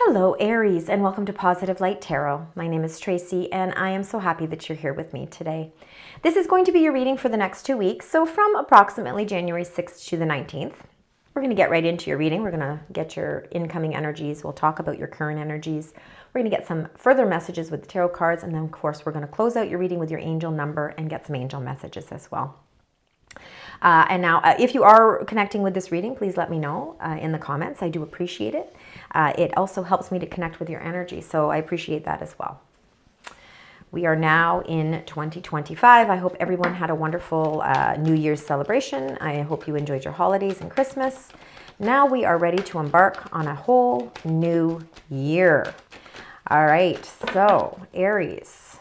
Hello Aries, and welcome to Positive Light Tarot. My name is Tracy and I am so happy that you're here with me today. This is going to be your reading for the next 2 weeks, so from approximately January 6th to the 19th. We're going to get right into your reading. We're going to get your incoming energies. We'll talk about your current energies. We're going to get some further messages with the tarot cards, and then of course we're going to close out your reading with your angel number and get some angel messages as well. And now, if you are connecting with this reading, please let me know in the comments. I do appreciate it. It also helps me to connect with your energy, so I appreciate that as well. We are now in 2025. I hope everyone had a wonderful New Year's celebration. I hope you enjoyed your holidays and Christmas. Now we are ready to embark on a whole new year. All right, so Aries,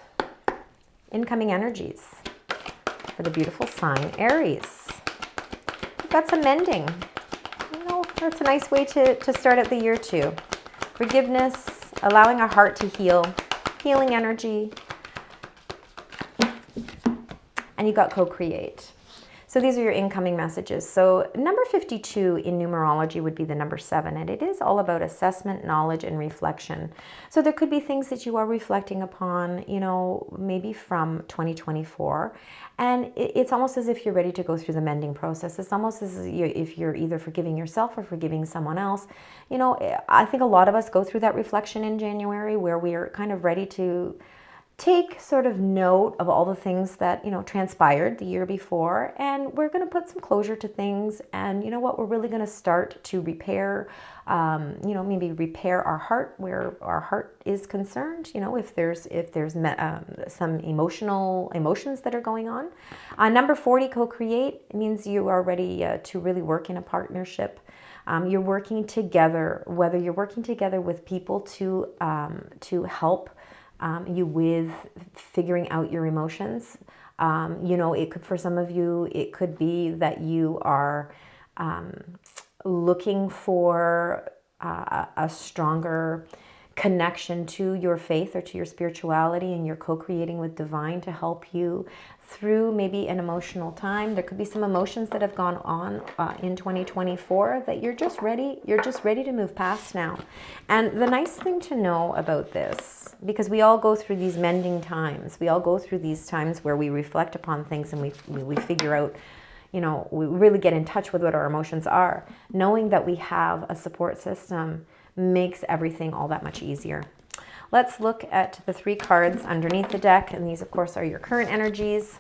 incoming energies for the beautiful sign Aries. We've got some mending. You know, that's a nice way to start out the year too. Forgiveness, allowing our heart to heal, healing energy. And you got co-create. So these are your incoming messages. So number 52 in numerology would be the number 7, and it is all about assessment, knowledge, and reflection. So there could be things that you are reflecting upon, you know, maybe from 2024, and it's almost as if you're ready to go through the mending process. It's almost as if you're either forgiving yourself or forgiving someone else. You know, I think a lot of us go through that reflection in January where we are kind of ready to take sort of note of all the things that, you know, transpired the year before, and we're going to put some closure to things. And you know what, we're really going to start to repair, you know, maybe repair our heart where our heart is concerned. You know, if there's some emotions that are going on. Number 40, co-create, means you are ready to really work in a partnership. You're working together, whether you're working together with people to help you with figuring out your emotions. You know, it could, for some of you, it could be that you are looking for a stronger connection to your faith or to your spirituality, and you're co-creating with divine to help you through maybe an emotional time. There could be some emotions that have gone on in 2024 that you're just ready to move past now. And the nice thing to know about this, because we all go through these mending times, we all go through these times where we reflect upon things and we figure out, you know, we really get in touch with what our emotions are. Knowing that we have a support system makes everything all that much easier. Let's look at the 3 cards underneath the deck, and these of course are your current energies.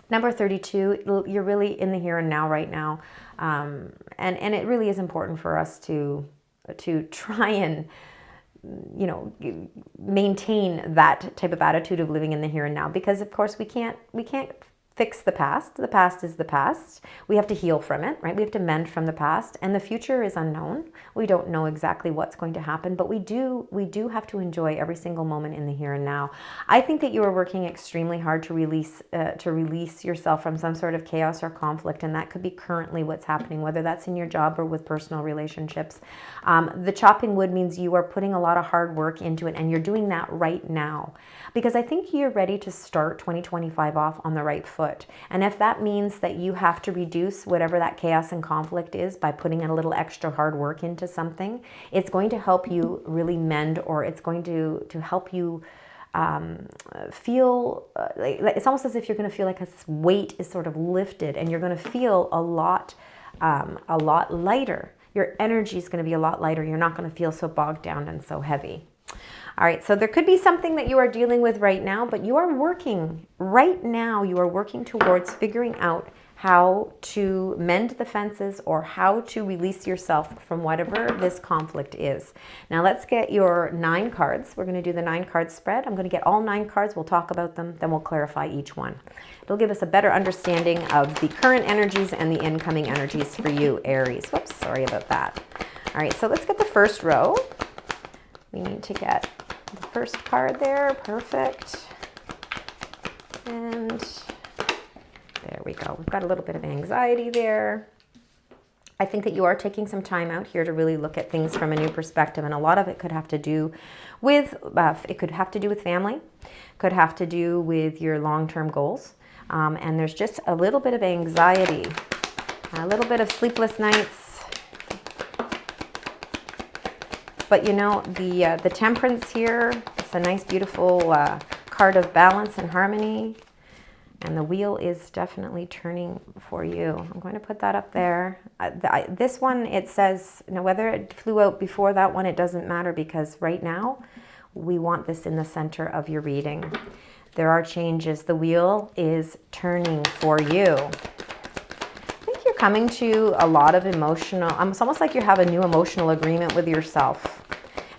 Number 32, you're really in the here and now right now, and it really is important for us to try and, you know, maintain that type of attitude of living in the here and now, because of course we can't fix the past. The past is the past. We have to heal from it, right? We have to mend from the past, and the future is unknown. We don't know exactly what's going to happen, but we do have to enjoy every single moment in the here and now. I think that you are working extremely hard to release yourself from some sort of chaos or conflict, and that could be currently what's happening, whether that's in your job or with personal relationships. The chopping wood means you are putting a lot of hard work into it, and you're doing that right now, because I think you're ready to start 2025 off on the right foot. And if that means that you have to reduce whatever that chaos and conflict is by putting a little extra hard work into something, it's going to help you really mend, or it's going to help you feel it's almost as if you're going to feel like a weight is sort of lifted, and you're going to feel a lot lighter. Your energy is going to be a lot lighter. You're not going to feel so bogged down and so heavy. All right, so there could be something that you are dealing with right now, but you are working towards figuring out how to mend the fences or how to release yourself from whatever this conflict is. Now let's get your 9 cards. We're going to do the 9 card spread. I'm going to get all 9 cards. We'll talk about them, then we'll clarify each one. It'll give us a better understanding of the current energies and the incoming energies for you, Aries. Whoops, sorry about that. All right, so let's get the first row. We need to get the first card there. Perfect. And there we go. We've got a little bit of anxiety there. I think that you are taking some time out here to really look at things from a new perspective, and a lot of it could have to do with family, could have to do with your long-term goals, and there's just a little bit of anxiety, a little bit of sleepless nights, But you know, the Temperance here, it's a nice, beautiful card of balance and harmony. And the wheel is definitely turning for you. I'm going to put that up there. This one, it says, you know, whether it flew out before that one, it doesn't matter, because right now we want this in the center of your reading. There are changes. The wheel is turning for you. I think you're coming to a lot of emotional, it's almost like you have a new emotional agreement with yourself.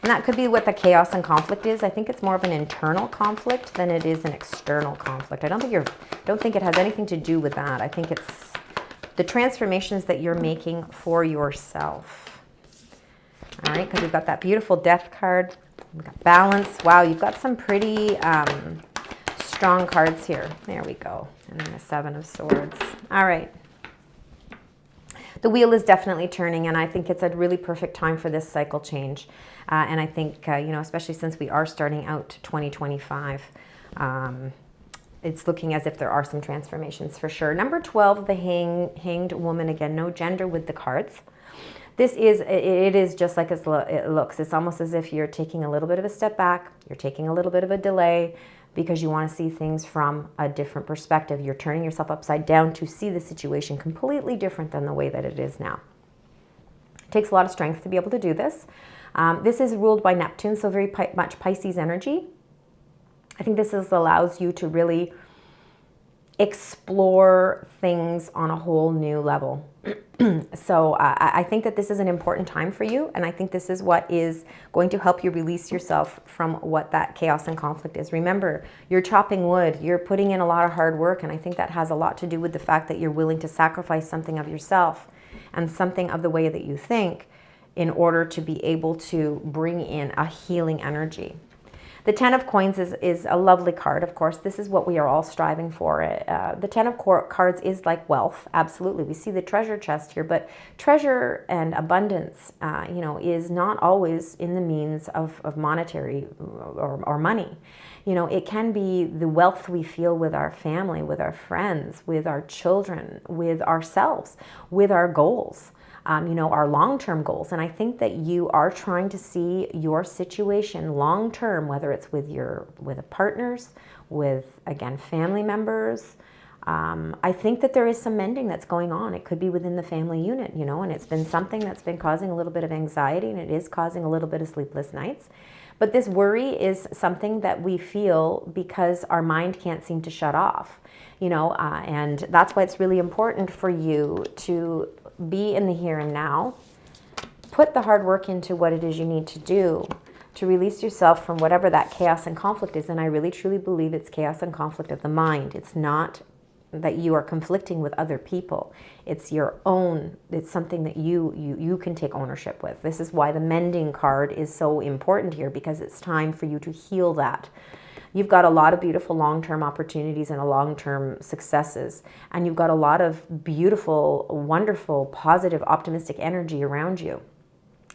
And that could be what the chaos and conflict is. I think it's more of an internal conflict than it is an external conflict. I don't think it has anything to do with that. I think it's the transformations that you're making for yourself. All right, because we've got that beautiful Death card. We've got Balance. Wow, you've got some pretty strong cards here. There we go. And then the Seven of Swords. All right. The wheel is definitely turning, and I think it's a really perfect time for this cycle change. And I think, you know, especially since we are starting out 2025, it's looking as if there are some transformations for sure. Number 12, the Hanged Woman. Again, no gender with the cards. This is, it is just like it looks. It's almost as if you're taking a little bit of a step back. You're taking a little bit of a delay because you want to see things from a different perspective. You're turning yourself upside down to see the situation completely different than the way that it is now. It takes a lot of strength to be able to do this. This is ruled by Neptune, so very much Pisces energy. I think this allows you to really explore things on a whole new level. So I think that this is an important time for you, and I think this is what is going to help you release yourself from what that chaos and conflict is. Remember, you're chopping wood, you're putting in a lot of hard work, and I think that has a lot to do with the fact that you're willing to sacrifice something of yourself and something of the way that you think in order to be able to bring in a healing energy. The Ten of Coins is a lovely card, of course. This is what we are all striving for. The Ten of Cards is like wealth, absolutely. We see the treasure chest here, but treasure and abundance, you know, is not always in the means of monetary or money. You know, it can be the wealth we feel with our family, with our friends, with our children, with ourselves, with our goals. You know, our long-term goals. And I think that you are trying to see your situation long-term, whether it's with partners, with, again, family members. I think that there is some mending that's going on. It could be within the family unit, you know, and it's been something that's been causing a little bit of anxiety, and it is causing a little bit of sleepless nights. But this worry is something that we feel because our mind can't seem to shut off, you know, and that's why it's really important for you to be in the here and now. Put the hard work into what it is you need to do to release yourself from whatever that chaos and conflict is. And I really truly believe it's chaos and conflict of the mind. It's not that you are conflicting with other people. It's your own, it's something that you can take ownership with. This is why the mending card is so important here, because it's time for you to heal that. You've got a lot of beautiful long-term opportunities and long-term successes. And you've got a lot of beautiful, wonderful, positive, optimistic energy around you.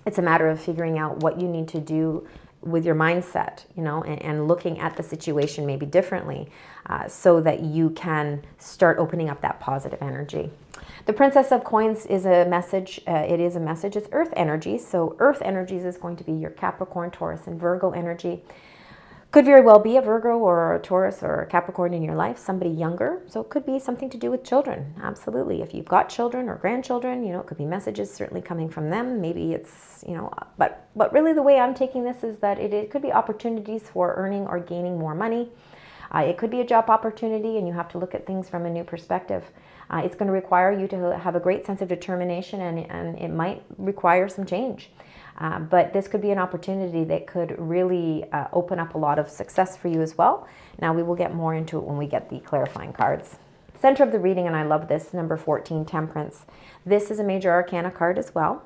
It's a matter of figuring out what you need to do with your mindset, you know, and looking at the situation maybe differently so that you can start opening up that positive energy. The Princess of Coins is a message. It's Earth energy. So Earth energies is going to be your Capricorn, Taurus, and Virgo energy. Could very well be a Virgo or a Taurus or a Capricorn in your life, somebody younger. So it could be something to do with children. Absolutely. If you've got children or grandchildren, you know, it could be messages certainly coming from them. Maybe it's, you know, but really the way I'm taking this is that it could be opportunities for earning or gaining more money. It could be a job opportunity, and you have to look at things from a new perspective. It's going to require you to have a great sense of determination, and it might require some change. But this could be an opportunity that could really open up a lot of success for you as well. Now, we will get more into it when we get the clarifying cards. Center of the reading, and I love this, number 14, Temperance. This is a major arcana card as well.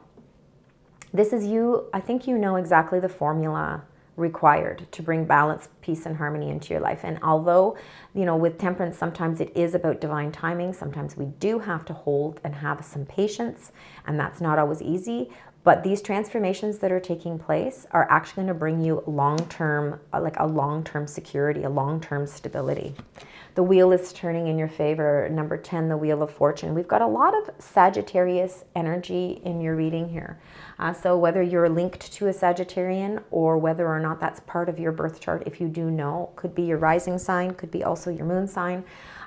This is you. I think you know exactly the formula required to bring balance, peace, and harmony into your life. And although, you know, with Temperance, sometimes it is about divine timing. Sometimes we do have to hold and have some patience, and that's not always easy. But these transformations that are taking place are actually going to bring you long-term, like a long-term security, a long-term stability. The wheel is turning in your favor. Number 10, the Wheel of Fortune. We've got a lot of Sagittarius energy in your reading here. So whether you're linked to a Sagittarian or whether or not that's part of your birth chart, if you do know, could be your rising sign, could be also your moon sign.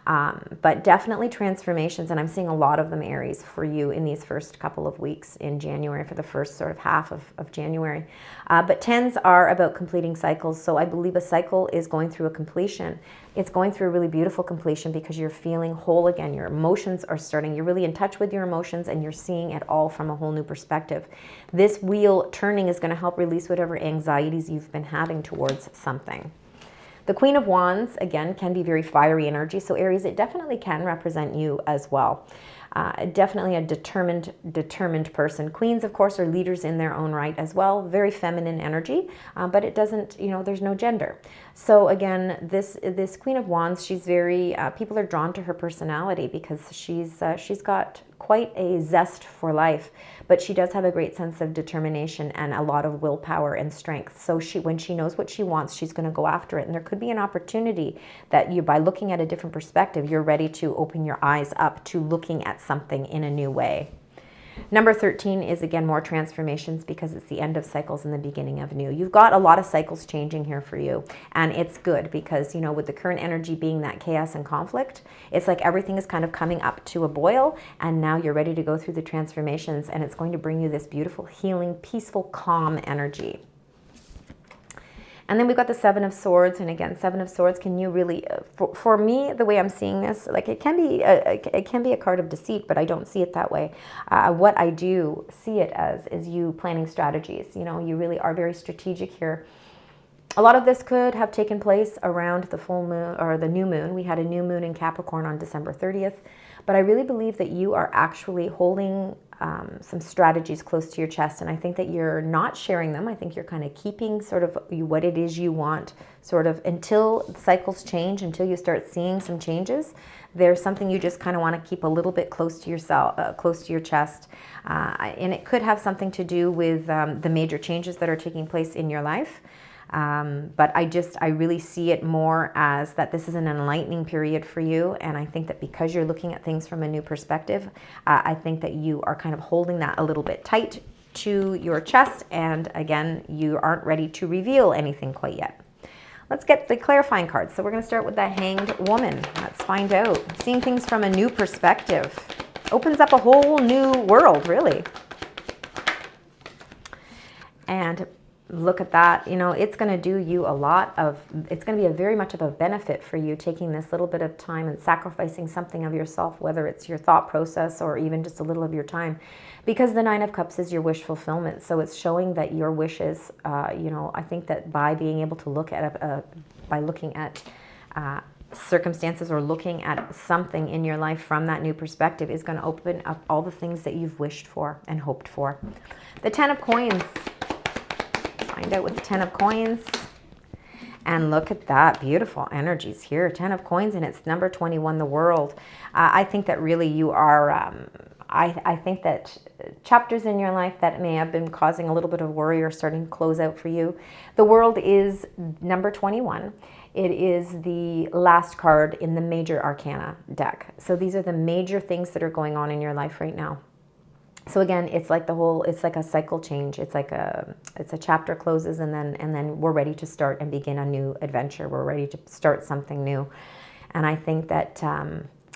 But definitely transformations, and I'm seeing a lot of them, Aries, for you in these first couple of weeks in January, for the first sort of half of January. But 10s are about completing cycles, so I believe a cycle is going through a completion. It's going through a really beautiful completion because you're feeling whole again. Your emotions are starting, you're really in touch with your emotions, and you're seeing it all from a whole new perspective. This wheel turning is going to help release whatever anxieties you've been having towards something. The Queen of Wands, again, can be very fiery energy. So Aries, it definitely can represent you as well. Definitely a determined person. Queens, of course, are leaders in their own right as well. Very feminine energy, but it doesn't, there's no gender. So again, this Queen of Wands, she's very, people are drawn to her personality because she's got quite a zest for life, but she does have a great sense of determination and a lot of willpower and strength. So when she knows what she wants, she's going to go after it. And there could be an opportunity that you, by looking at a different perspective, you're ready to open your eyes up to looking at something in a new way. Number 13 is, again, more transformations because it's the end of cycles and the beginning of new. You've got a lot of cycles changing here for you, and it's good because, with the current energy being that chaos and conflict, it's like everything is kind of coming up to a boil, and now you're ready to go through the transformations, and it's going to bring you this beautiful, healing, peaceful, calm energy. And then we've got the Seven of Swords, and again, Seven of Swords, can you really, for me, the way I'm seeing this, like it can be a card of deceit, but I don't see it that way. What I do see it as is you planning strategies. You really are very strategic here. A lot of this could have taken place around the full moon or the new moon. We had a new moon in Capricorn on December 30th, but I really believe that you are actually holding some strategies close to your chest, and I think that you're not sharing them. I think you're kind of keeping sort of what it is you want, sort of until cycles change, until you start seeing some changes. There's something you just kind of want to keep a little bit close to yourself, close to your chest, and it could have something to do with the major changes that are taking place in your life. But I really see it more as that this is an enlightening period for you. And I think that because you're looking at things from a new perspective, I think that you are kind of holding that a little bit tight to your chest. And again, you aren't ready to reveal anything quite yet. Let's get the clarifying cards. So we're going to start with the Hanged Woman. Let's find out. Seeing things from a new perspective opens up a whole new world, really. And look at that. It's going to do you it's going to be very much of a benefit for you taking this little bit of time and sacrificing something of yourself, whether it's your thought process or even just a little of your time, because the Nine of Cups is your wish fulfillment. So it's showing that your wishes, I think that by being able to look at, by looking at circumstances or looking at something in your life from that new perspective is going to open up all the things that you've wished for and hoped for. The Ten of Coins. Find out with the Ten of Coins. And look at that, beautiful energies here. 10 of Coins, and it's number 21, the World. I think that really you are, I think that chapters in your life that may have been causing a little bit of worry are starting to close out for you. The World is number 21. It is the last card in the major arcana deck. So these are the major things that are going on in your life right now. So again, it's like it's like a cycle change. It's a chapter closes and then we're ready to start and begin a new adventure. We're ready to start something new. And I think that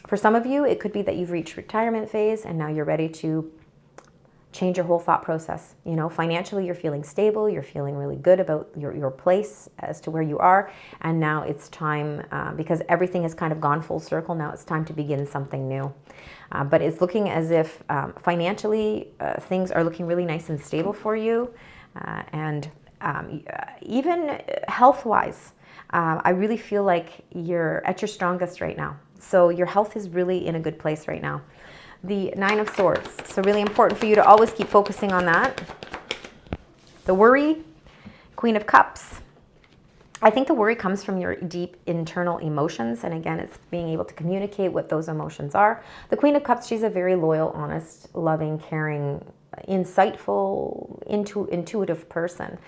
for some of you, it could be that you've reached retirement phase and now you're ready to change your whole thought process. Financially, you're feeling stable. You're feeling really good about your place as to where you are. And now it's time, because everything has kind of gone full circle. Now it's time to begin something new. But it's looking as if financially things are looking really nice and stable for you. And even health-wise, I really feel like you're at your strongest right now. So your health is really in a good place right now. The Nine of Swords. So really important for you to always keep focusing on that. The Worry, Queen of Cups. I think the worry comes from your deep internal emotions. And again, it's being able to communicate what those emotions are. The Queen of Cups, she's a very loyal, honest, loving, caring insightful, intuitive person.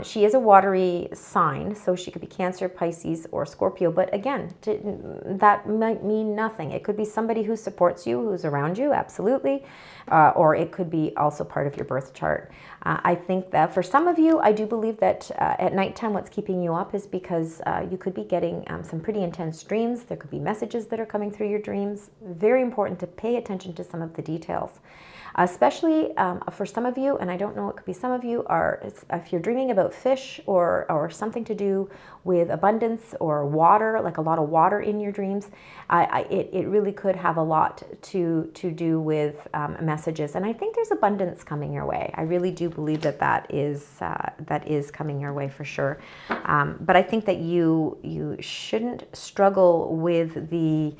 She is a watery sign, so she could be Cancer, Pisces, or Scorpio. But again, that might mean nothing. It could be somebody who supports you, who's around you, absolutely. Or it could be also part of your birth chart. I think that for some of you, I do believe that at nighttime, what's keeping you up is because you could be getting some pretty intense dreams. There could be messages that are coming through your dreams. Very important to pay attention to some of the details. Especially for some of you, and I don't know, it could be some of you, if you're dreaming about fish or something to do with abundance or water, like a lot of water in your dreams, it really could have a lot to do with messages. And I think there's abundance coming your way. I really do believe that is coming your way for sure. But I think that you shouldn't struggle with the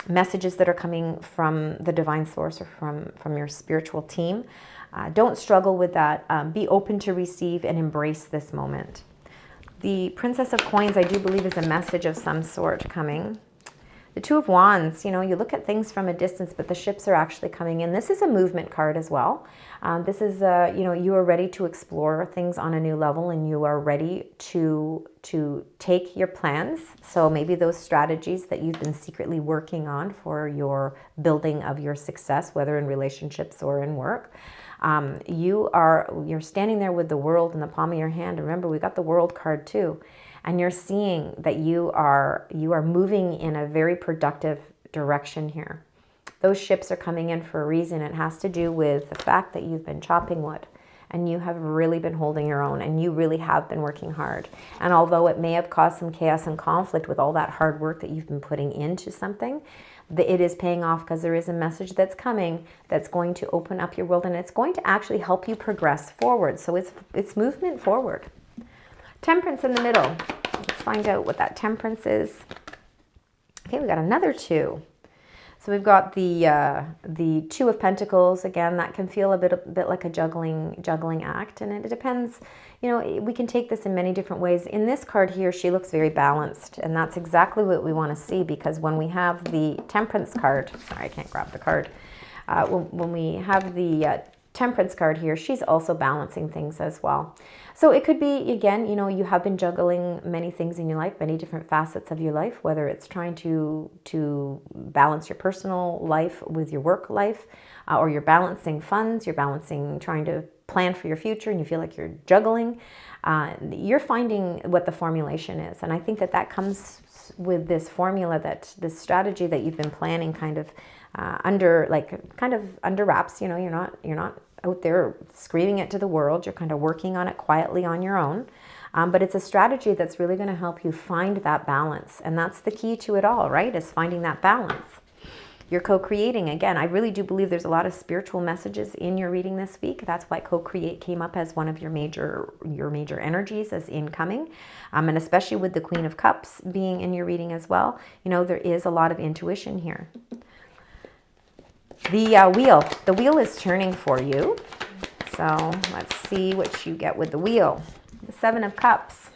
messages that are coming from the divine source or from your spiritual team. Don't struggle with that. Be open to receive and embrace this moment. The Princess of Coins, I do believe, is a message of some sort coming. The Two of Wands, you look at things from a distance, but the ships are actually coming in. This is a movement card as well. This is, you are ready to explore things on a new level, and you are ready to take your plans. So maybe those strategies that you've been secretly working on for your building of your success, whether in relationships or in work. You're standing there with the world in the palm of your hand. Remember, we got the World card too. And you're seeing that you are moving in a very productive direction here. Those ships are coming in for a reason. It has to do with the fact that you've been chopping wood and you have really been holding your own and you really have been working hard. And although it may have caused some chaos and conflict with all that hard work that you've been putting into something, it is paying off because there is a message that's coming that's going to open up your world, and it's going to actually help you progress forward. So it's movement forward. Temperance in the middle. Let's find out what that Temperance is. Okay, we got another two. So we've got the Two of Pentacles. Again, that can feel a bit like a juggling act, and it depends. We can take this in many different ways. In this card here, she looks very balanced, and that's exactly what we want to see, because when we have the Temperance card, sorry, I can't grab the card. When we have the Temperance card here, she's also balancing things as well. So it could be, again, you have been juggling many things in your life, many different facets of your life, whether it's trying to balance your personal life with your work life, or you're balancing funds, you're balancing, trying to plan for your future, and you feel like you're juggling. You're finding what the formulation is. And I think that comes with this formula, this strategy that you've been planning kind of under wraps. You're not out there screaming it to the world. You're kind of working on it quietly on your own. But it's a strategy that's really going to help you find that balance. And that's the key to it all, right? Is finding that balance. You're co-creating. Again, I really do believe there's a lot of spiritual messages in your reading this week. That's why co-create came up as one of your major energies as incoming. And especially with the Queen of Cups being in your reading as well, there is a lot of intuition here. The wheel is turning for you. So let's see what you get with the wheel. The Seven of Cups.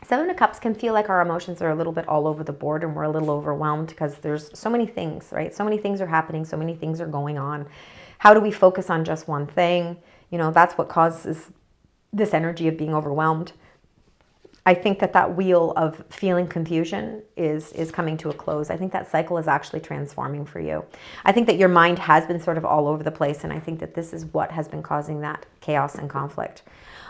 Seven of Cups can feel like our emotions are a little bit all over the board, and we're a little overwhelmed because there's so many things, right? So many things are happening. So many things are going on. How do we focus on just one thing? That's what causes this energy of being overwhelmed. I think that wheel of feeling confusion is coming to a close. I think that cycle is actually transforming for you. I think that your mind has been sort of all over the place, and I think that this is what has been causing that chaos and conflict.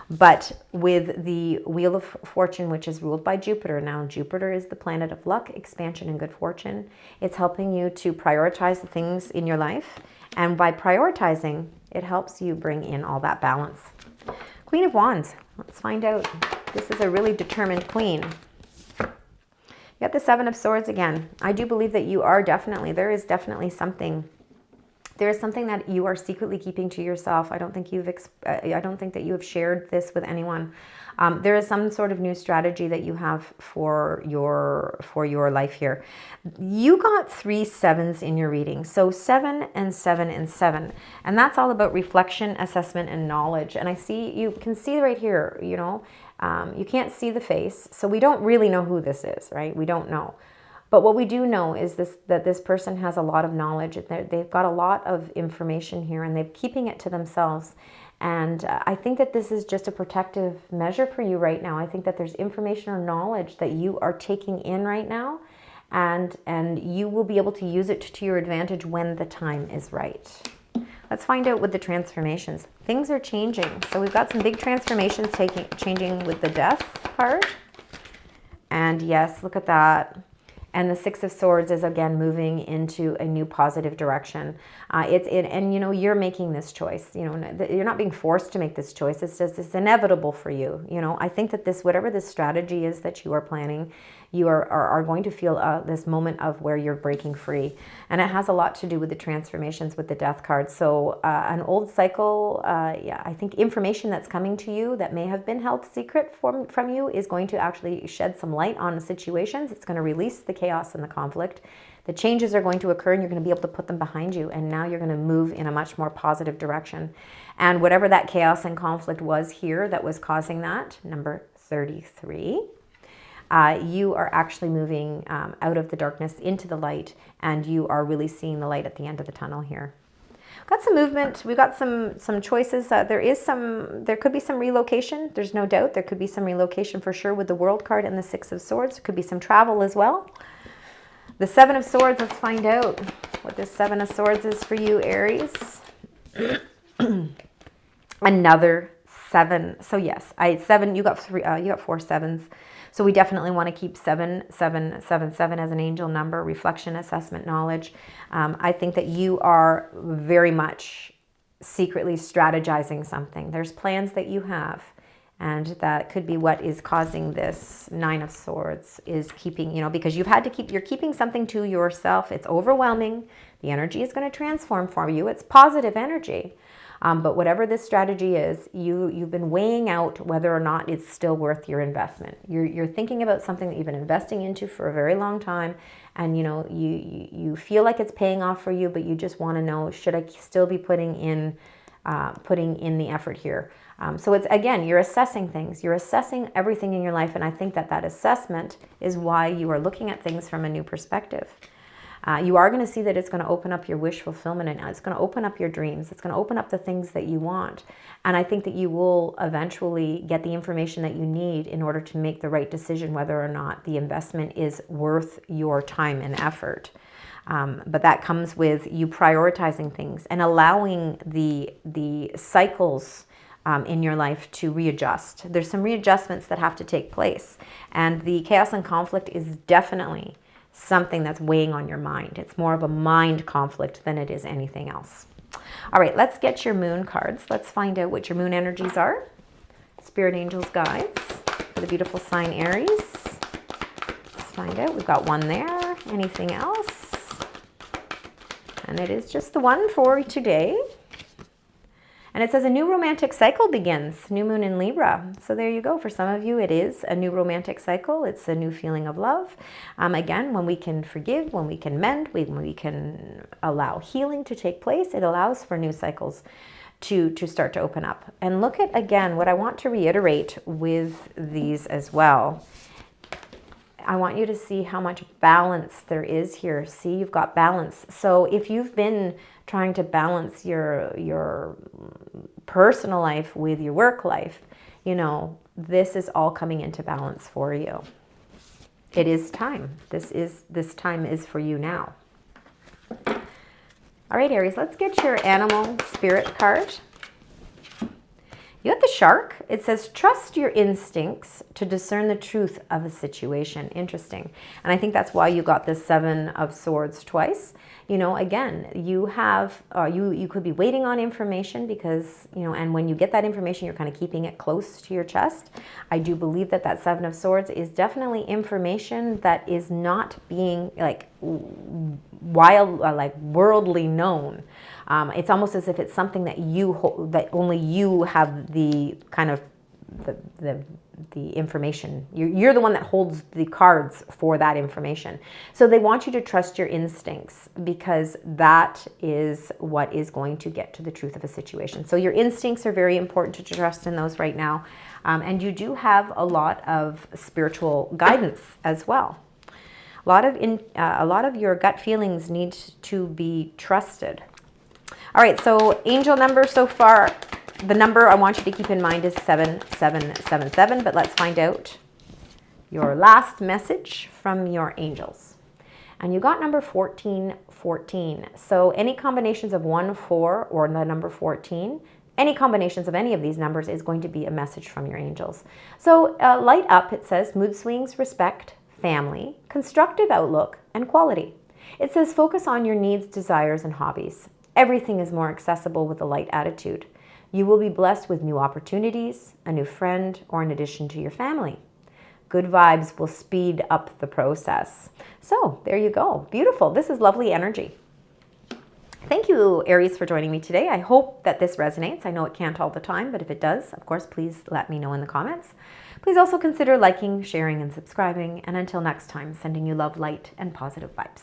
But with the Wheel of Fortune, which is ruled by Jupiter, now Jupiter is the planet of luck, expansion, and good fortune. It's helping you to prioritize the things in your life, and by prioritizing, it helps you bring in all that balance. Queen of Wands. Let's find out. This is a really determined queen. You got the Seven of Swords again. I do believe that there is definitely something. There is something that you are secretly keeping to yourself. I don't think that you have shared this with anyone. There is some sort of new strategy that you have for your life here. You got 3 sevens in your reading. So 7 and 7 and 7. And that's all about reflection, assessment, and knowledge. And you can see right here, you can't see the face. So we don't really know who this is, right? We don't know. But what we do know is that this person has a lot of knowledge. They've got a lot of information here, and they're keeping it to themselves. And I think that this is just a protective measure for you right now. I think that there's information or knowledge that you are taking in right now, and you will be able to use it to your advantage when the time is right. Let's find out with the transformations. Things are changing. So we've got some big transformations changing with the Death card. And yes, look at that. And the Six of Swords is again moving into a new positive direction. And you know, you're making this choice. You know, you're not being forced to make this choice. It's just, it's inevitable for you. You know, I think that this, whatever this strategy is that you are planning, you are going to feel this moment of where you're breaking free. And it has a lot to do with the transformations with the Death card. So an old cycle, yeah, I think information that's coming to you that may have been held secret from you is going to actually shed some light on situations. It's going to release the chaos and the conflict. The changes are going to occur, and you're going to be able to put them behind you. And now you're going to move in a much more positive direction. And whatever that chaos and conflict was here that was causing that, number 33, you are actually moving out of the darkness into the light, and you are really seeing the light at the end of the tunnel here. Got some movement. We've got some choices. There could be some relocation. There's no doubt there could be some relocation for sure with the World card and the Six of Swords. There could be some travel as well. The Seven of Swords, let's find out what this Seven of Swords is for you, Aries. Another 7. So yes, you got 4 sevens. So we definitely want to keep 777 as an angel number, reflection, assessment, knowledge. I think that you are very much secretly strategizing something. There's plans that you have, and that could be what is causing this 9 of Swords, is keeping, you know, because you're keeping something to yourself. It's overwhelming. The energy is going to transform for you. It's positive energy. But whatever this strategy is, you've been weighing out whether or not it's still worth your investment. You're thinking about something that you've been investing into for a very long time, and you know you feel like it's paying off for you, but you just want to know, should I still be putting in the effort here? So it's, again, you're assessing things. You're assessing everything in your life, and I think that assessment is why you are looking at things from a new perspective. You are going to see that it's going to open up your wish fulfillment, and it's going to open up your dreams. It's going to open up the things that you want. And I think that you will eventually get the information that you need in order to make the right decision whether or not the investment is worth your time and effort. But that comes with you prioritizing things and allowing the cycles in your life to readjust. There's some readjustments that have to take place. And the chaos and conflict is definitely something that's weighing on your mind. It's more of a mind conflict than it is anything else. All right, let's get your moon cards. Let's find out what your moon energies are. Spirit angels guides for the beautiful sign Aries. Let's find out. We've got one there. Anything else? And it is just the one for today. And it says a new romantic cycle begins. New moon in Libra. So there you go. For some of you, it is a new romantic cycle. It's a new feeling of love. Again, when we can forgive, when we can mend, when we can allow healing to take place, it allows for new cycles to start to open up. And look at, again, what I want to reiterate with these as well. I want you to see how much balance there is here. See, you've got balance. So if you've been trying to balance your personal life with your work life, you know, this is all coming into balance for you. It is time. This time is for you now. All right, Aries, let's get your animal spirit card. You got the shark. It says, trust your instincts to discern the truth of a situation. Interesting. And I think that's why you got this 7 of Swords twice. You know, again, you have, you could be waiting on information because, you know, and when you get that information, you're kind of keeping it close to your chest. I do believe that 7 of Swords is definitely information that is not being like worldly known. It's almost as if it's something that that only you have the kind of the information. You're the one that holds the cards for that information. So they want you to trust your instincts because that is what is going to get to the truth of a situation. So your instincts are very important to trust in those right now. And you do have a lot of spiritual guidance as well. A lot of your gut feelings need to be trusted. All right, so angel number so far, the number I want you to keep in mind is 7777, but let's find out your last message from your angels. And you got number 1414. So any combinations of 1, 4, or the number 14, any combinations of any of these numbers is going to be a message from your angels. So light up, it says mood swings, respect, family, constructive outlook, and quality. It says focus on your needs, desires, and hobbies. Everything is more accessible with a light attitude. You will be blessed with new opportunities, a new friend, or an addition to your family. Good vibes will speed up the process. So there you go. Beautiful. This is lovely energy. Thank you, Aries, for joining me today. I hope that this resonates. I know it can't all the time, but if it does, of course, please let me know in the comments. Please also consider liking, sharing, and subscribing. And until next time, sending you love, light, and positive vibes.